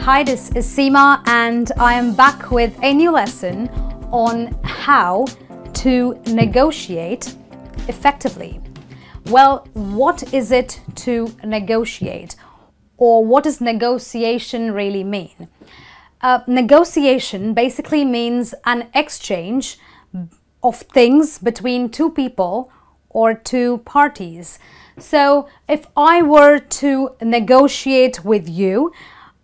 Hi, this is Seema and I am back with a new lesson on how to negotiate effectively. Well, what is it to negotiate? Or what does negotiation really mean? Negotiation basically means an exchange of things between two people or two parties. So if I were to negotiate with you,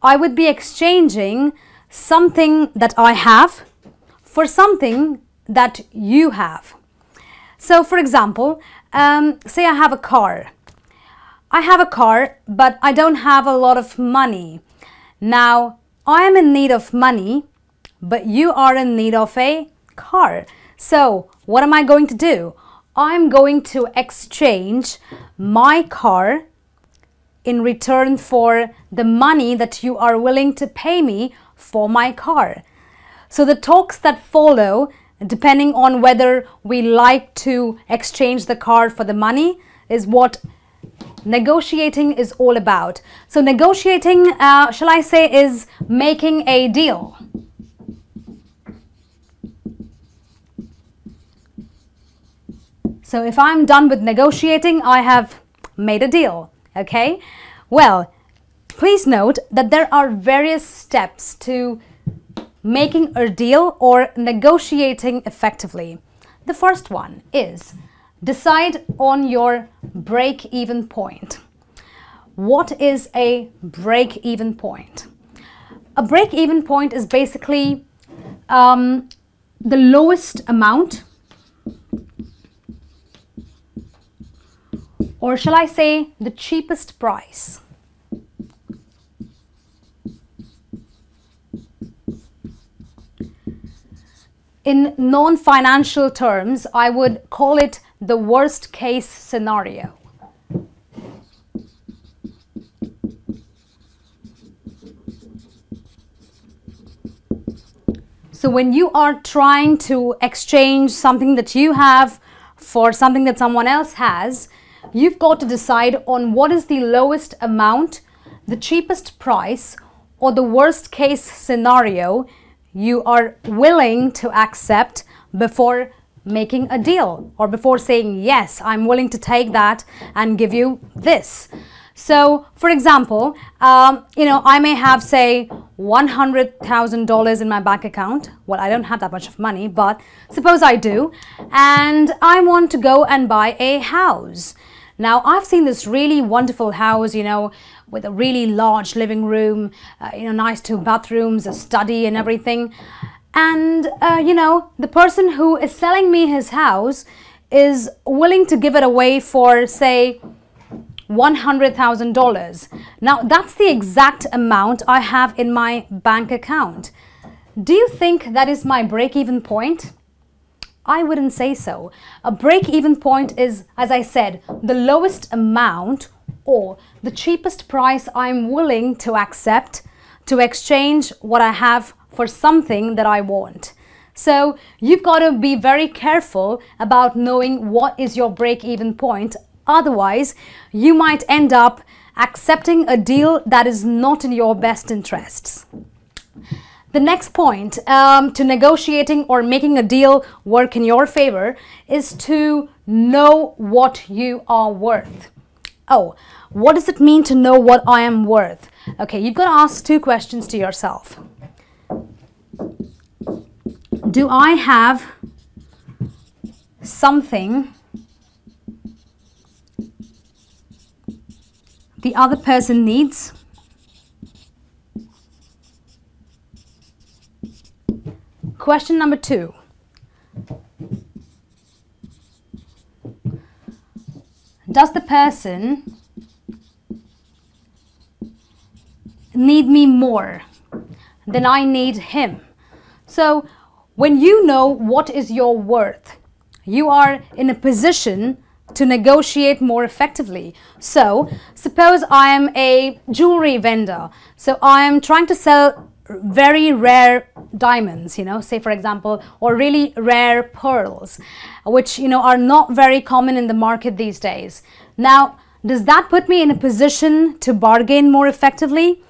I would be exchanging something that I have for something that you have. So for example, say I have a car. I have a car, but I don't have a lot of money. Now, I am in need of money, but you are in need of a car. So what am I going to do? I'm going to exchange my car in return for the money that you are willing to pay me for my car. So the talks that follow, depending on whether we like to exchange the car for the money, is what negotiating is all about. So negotiating, shall I say, is making a deal. So if I'm done with negotiating, I have made a deal. Okay, well, please note that there are various steps to making a deal or negotiating effectively. The first one is decide on your break-even point. What is a break-even point? A break-even point is basically the lowest amount, or shall I say the cheapest price. In non-financial terms, I would call it the worst case scenario. So when you are trying to exchange something that you have for something that someone else has, you've got to decide on what is the lowest amount, the cheapest price, or the worst case scenario you are willing to accept before making a deal, or before saying, yes, I'm willing to take that and give you this. So for example, I may have, say, $100,000 in my bank account. Well, I don't have that much of money, but suppose I do, and I want to go and buy a house. Now, I've seen this really wonderful house, with a really large living room, nice 2 bathrooms, a study and everything. And, the person who is selling me his house is willing to give it away for, say, $100,000. Now, that's the exact amount I have in my bank account. Do you think that is my break-even point? I wouldn't say so. A break-even point is, as I said, the lowest amount or the cheapest price I'm willing to accept to exchange what I have for something that I want. So you've got to be very careful about knowing what is your break-even point. Otherwise, you might end up accepting a deal that is not in your best interests. The next point to negotiating or making a deal work in your favor is to know what you are worth. Oh, what does it mean to know what I am worth? Okay, you've got to ask 2 questions to yourself. Do I have something the other person needs? Question number 2. Does the person need me more than I need him? So when you know what is your worth, you are in a position to negotiate more effectively. So suppose I am a jewelry vendor. So I am trying to sell very rare diamonds, say for example, or really rare pearls, which, are not very common in the market these days. Now, does that put me in a position to bargain more effectively?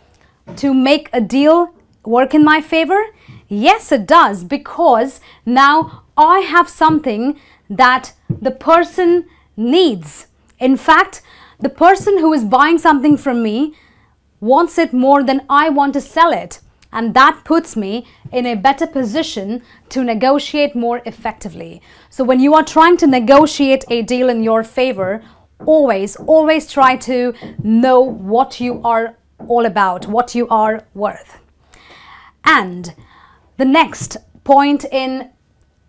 to make a deal work in my favor? Yes, it does, because now I have something that the person needs. In fact, the person who is buying something from me wants it more than I want to sell it. And that puts me in a better position to negotiate more effectively. So when you are trying to negotiate a deal in your favor, always try to know what you are all about, what you are worth. And the next point in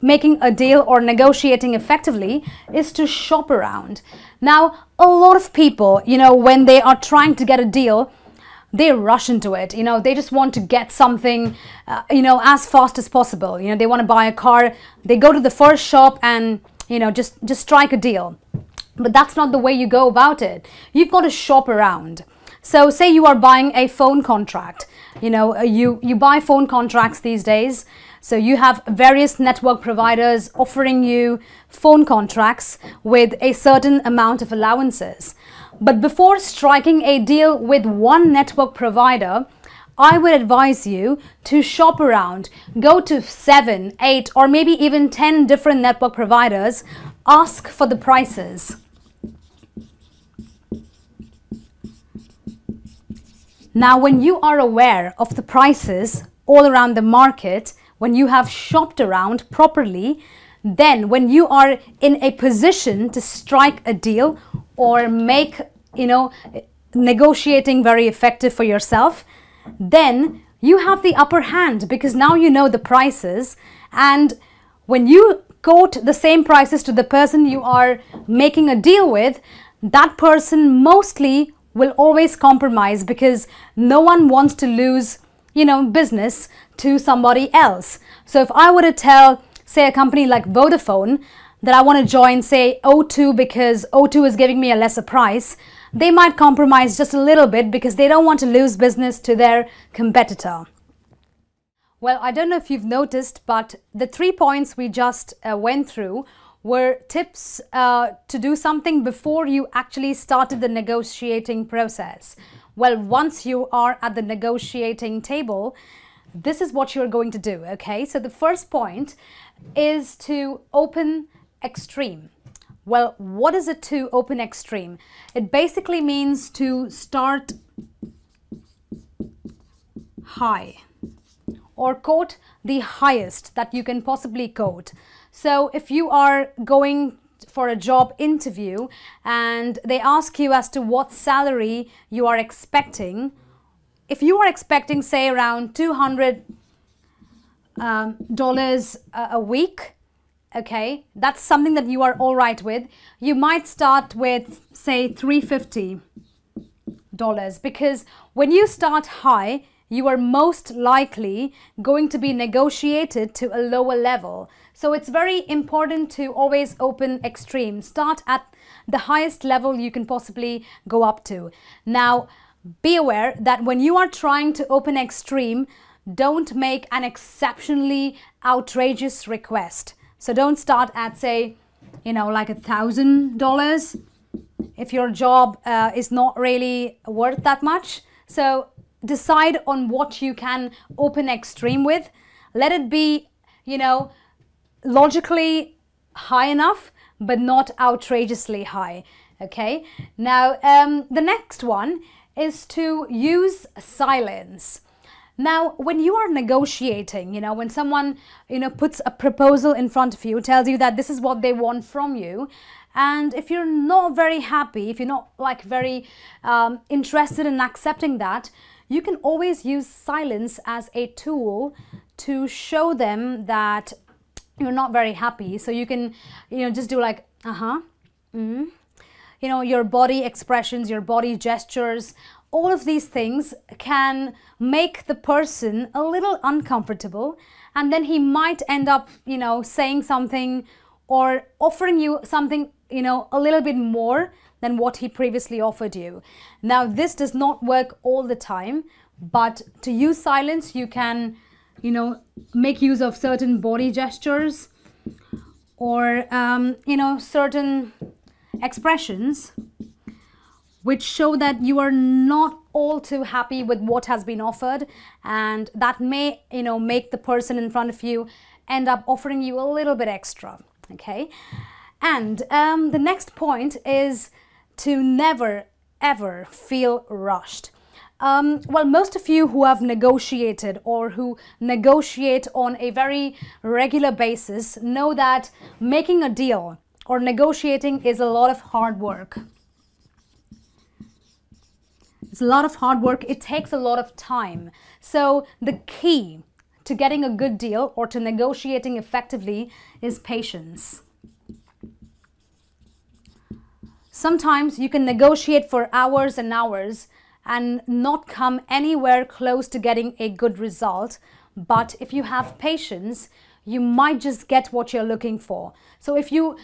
making a deal or negotiating effectively is to shop around. Now, a lot of people, when they are trying to get a deal, they rush into it. They just want to get something, as fast as possible. They want to buy a car. They go to the first shop and, just strike a deal. But that's not the way you go about it. You've got to shop around. So say you are buying a phone contract. You buy phone contracts these days. So you have various network providers offering you phone contracts with a certain amount of allowances. But before striking a deal with one network provider, I would advise you to shop around. Go to 7, 8, or maybe even 10 different network providers. Ask for the prices. Now, when you are aware of the prices all around the market, when you have shopped around properly, then when you are in a position to strike a deal or make, negotiating very effective for yourself, then you have the upper hand, because now you know the prices. And when you quote the same prices to the person you are making a deal with, that person mostly will always compromise, because no one wants to lose, business to somebody else. So if I were to tell, say, a company like Vodafone that I want to join, say, O2 because O2 is giving me a lesser price, they might compromise just a little bit because they don't want to lose business to their competitor. Well, I don't know if you've noticed, but the 3 points we just went through were tips to do something before you actually started the negotiating process. Well, once you are at the negotiating table, this is what you're going to do, okay? So the first point is to open extreme. Well, what is it to open extreme? It basically means to start high or quote the highest that you can possibly quote. So if you are going for a job interview and they ask you as to what salary you are expecting, if you are expecting, say, around $200 a week, okay, that's something that you are all right with. You might start with, say, $350, because when you start high, you are most likely going to be negotiated to a lower level. So it's very important to always open extreme. Start at the highest level you can possibly go up to. Now, be aware that when you are trying to open extreme, don't make an exceptionally outrageous request. So don't start at, say, like $1,000 if your job is not really worth that much. So decide on what you can open extreme with. Let it be, logically high enough, but not outrageously high. Okay. Now, the next one is to use silence. Now, when you are negotiating, when someone, puts a proposal in front of you, tells you that this is what they want from you, and if you're not very happy, if you're not very interested in accepting that, you can always use silence as a tool to show them that you're not very happy. So you can, just do like, your body expressions, your body gestures, all of these things can make the person a little uncomfortable, and then he might end up, saying something or offering you something, a little bit more than what he previously offered you. Now, this does not work all the time, but to use silence, you can, make use of certain body gestures or, certain expressions which show that you are not all too happy with what has been offered, and that may, make the person in front of you end up offering you a little bit extra. Okay, and the next point is to never ever feel rushed. Well, most of you who have negotiated or who negotiate on a very regular basis know that making a deal or negotiating is a lot of hard work. It's a lot of hard work. It takes a lot of time. So the key to getting a good deal or to negotiating effectively is patience. Sometimes you can negotiate for hours and hours and not come anywhere close to getting a good result. But if you have patience, you might just get what you're looking for. So if you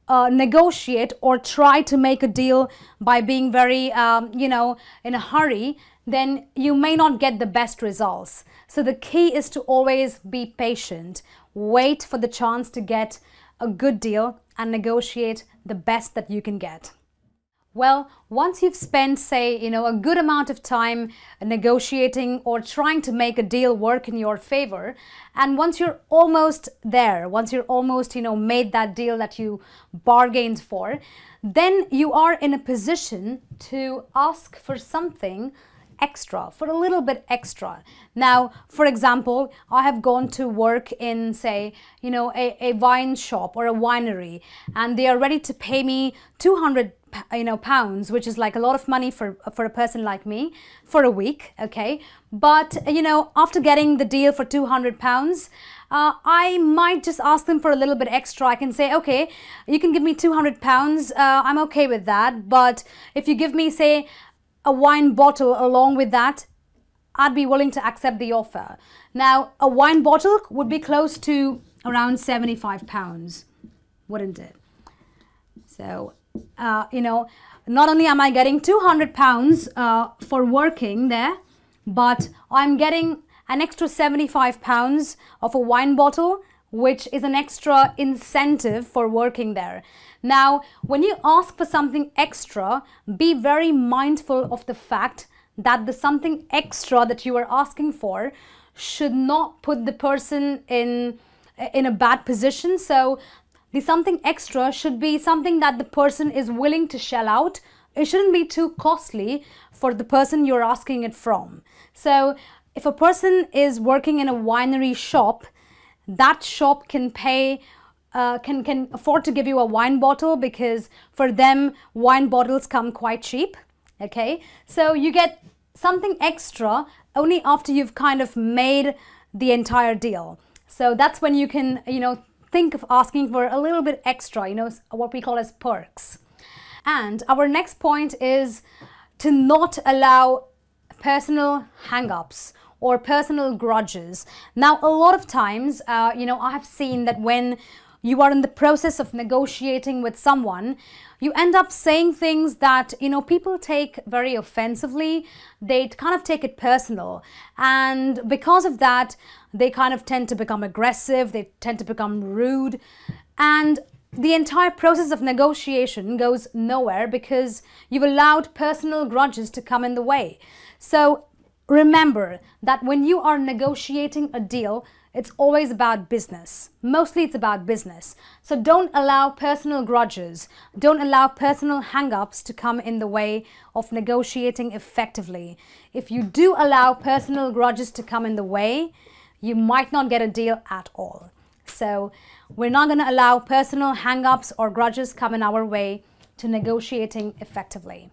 negotiate or try to make a deal by being very, in a hurry, then you may not get the best results. So the key is to always be patient. Wait for the chance to get a good deal and negotiate the best that you can get. Well, once you've spent, say, a good amount of time negotiating or trying to make a deal work in your favor, and once you're almost there, once you're almost, made that deal that you bargained for, then you are in a position to ask for something extra, for a little bit extra. Now, for example, I have gone to work in, say, a wine shop or a winery, and they are ready to pay me 200 pounds, which is like a lot of money for a person like me for a week. Okay, but after getting the deal for 200 pounds, I might just ask them for a little bit extra. I can say, okay, you can give me 200 pounds. I'm okay with that. But if you give me, say, a wine bottle along with that, I'd be willing to accept the offer. Now, a wine bottle would be close to around 75 pounds, wouldn't it? So, not only am I getting 200 pounds for working there, but I'm getting an extra 75 pounds of a wine bottle, which is an extra incentive for working there. Now, when you ask for something extra, be very mindful of the fact that the something extra that you are asking for should not put the person in a bad position. So the something extra should be something that the person is willing to shell out. It shouldn't be too costly for the person you're asking it from. So if a person is working in a winery shop, that shop can pay can afford to give you a wine bottle because for them wine bottles come quite cheap. Okay, so you get something extra only after you've kind of made the entire deal. So that's when you can think of asking for a little bit extra, what we call as perks. And our next point is to not allow personal hang-ups or personal grudges. Now, a lot of times, I have seen that when you are in the process of negotiating with someone, you end up saying things that, people take very offensively. They kind of take it personal. And because of that, they kind of tend to become aggressive. They tend to become rude. And the entire process of negotiation goes nowhere because you've allowed personal grudges to come in the way. So remember that when you are negotiating a deal, it's always about business. Mostly it's about business. So don't allow personal grudges. Don't allow personal hang-ups to come in the way of negotiating effectively. If you do allow personal grudges to come in the way, you might not get a deal at all. So we're not going to allow personal hang-ups or grudges come in our way to negotiating effectively.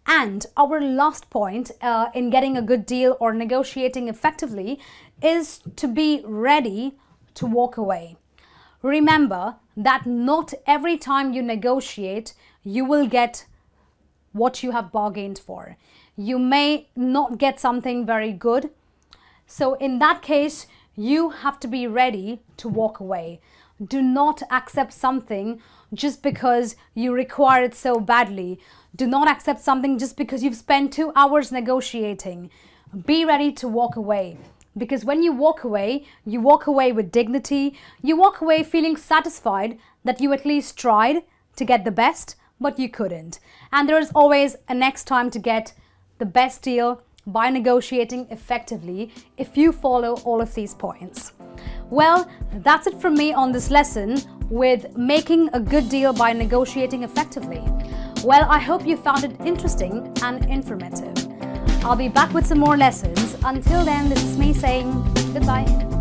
And our last point in getting a good deal or negotiating effectively is to be ready to walk away. Remember that not every time you negotiate, you will get what you have bargained for. You may not get something very good. So in that case, you have to be ready to walk away. Do not accept something just because you require it so badly. Do not accept something just because you've spent 2 hours negotiating. Be ready to walk away. Because when you walk away with dignity. You walk away feeling satisfied that you at least tried to get the best, but you couldn't. And there is always a next time to get the best deal by negotiating effectively if you follow all of these points. Well, that's it from me on this lesson with making a good deal by negotiating effectively. Well, I hope you found it interesting and informative. I'll be back with some more lessons. Until then, this is me saying goodbye.